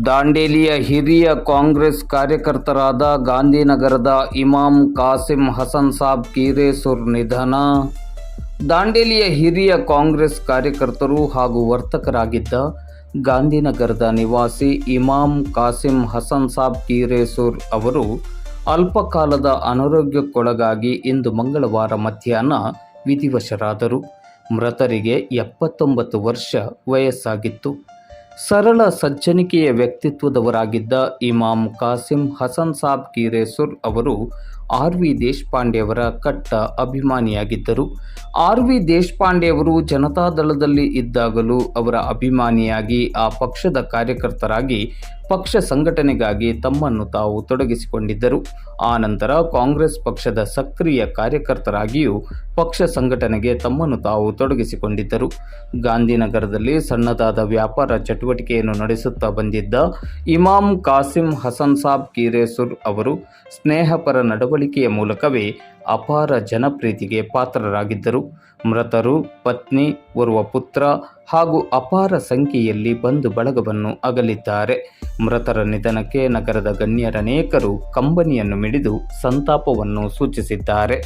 ದಾಂಡೇಲಿಯ ಹಿರಿಯ ಕಾಂಗ್ರೆಸ್ ಕಾರ್ಯಕರ್ತರಾದ ಗಾಂಧಿನಗರದ ಇಮಾಮ್ ಕಾಸಿಂ ಹಸನ್ ಸಾಬ್ ಕೀರೇಸೂರ್ ನಿಧನ. ದಾಂಡೇಲಿಯ ಹಿರಿಯ ಕಾಂಗ್ರೆಸ್ ಕಾರ್ಯಕರ್ತರು ಹಾಗೂ ವರ್ತಕರಾಗಿದ್ದ ಗಾಂಧಿನಗರದ ನಿವಾಸಿ ಇಮಾಮ್ ಕಾಸಿಂ ಹಸನ್ ಸಾಬ್ ಕೀರೇಸೂರ್ ಅವರು ಅಲ್ಪಕಾಲದ ಅನಾರೋಗ್ಯಕ್ಕೊಳಗಾಗಿ ಇಂದು ಮಂಗಳವಾರ ಮಧ್ಯಾಹ್ನ ವಿಧಿವಶರಾದರು. ಮೃತರಿಗೆ 79 ವರ್ಷ ವಯಸ್ಸಾಗಿತ್ತು. ಸರಳ ಸಜ್ಜನಿಕೆಯ ವ್ಯಕ್ತಿತ್ವದವರಾಗಿದ್ದ ಇಮಾಮ್ ಕಾಸಿಂ ಹಸನ್ ಸಾಬ್ ಕೀರೇಸೂರ್ ಅವರು ಆರ್.ವಿ. ದೇಶಪಾಂಡೆಯವರ ಕಟ್ಟ ಅಭಿಮಾನಿಯಾಗಿದ್ದರು. ಆರ್.ವಿ. ದೇಶಪಾಂಡೆಯವರು ಜನತಾದಳದಲ್ಲಿ ಇದ್ದಾಗಲೂ ಅವರ ಅಭಿಮಾನಿಯಾಗಿ, ಆ ಪಕ್ಷದ ಕಾರ್ಯಕರ್ತರಾಗಿ, ಪಕ್ಷ ಸಂಘಟನೆಗಾಗಿ ತಮ್ಮನ್ನು ತಾವು ತೊಡಗಿಸಿಕೊಂಡಿದ್ದರು. ಆ ನಂತರ ಕಾಂಗ್ರೆಸ್ ಪಕ್ಷದ ಸಕ್ರಿಯ ಕಾರ್ಯಕರ್ತರಾಗಿಯೂ ಪಕ್ಷ ಸಂಘಟನೆಗೆ ತಮ್ಮನ್ನು ತಾವು ತೊಡಗಿಸಿಕೊಂಡಿದ್ದರು. ಗಾಂಧಿನಗರದಲ್ಲಿ ಸಣ್ಣದಾದ ವ್ಯಾಪಾರ ಚಟುವಟಿಕೆಯನ್ನು ನಡೆಸುತ್ತಾ ಬಂದಿದ್ದ ಇಮಾಮ್ ಕಾಸಿಂ ಹಸನ್ ಸಾಬ್ ಕೀರೇಸೂರ್ ಅವರು ಸ್ನೇಹಪರ ನಡವಳಿಕೆಯ ಮೂಲಕವೇ ಅಪಾರ ಜನಪ್ರೀತಿಗೆ ಪಾತ್ರರಾಗಿದ್ದರು. ಮೃತರು ಪತ್ನಿ, ಓರ್ವ ಪುತ್ರ ಹಾಗೂ ಅಪಾರ ಸಂಖ್ಯೆಯಲ್ಲಿ ಬಂಧು ಬಳಗವನ್ನು ಅಗಲಿದ್ದಾರೆ. ಮೃತರ ನಿಧನಕ್ಕೆ ನಗರದ ಗಣ್ಯರನೇಕರು ಕಂಬನಿಯನ್ನು ಮಿಡಿದು ಸಂತಾಪವನ್ನು ಸೂಚಿಸಿದ್ದಾರೆ.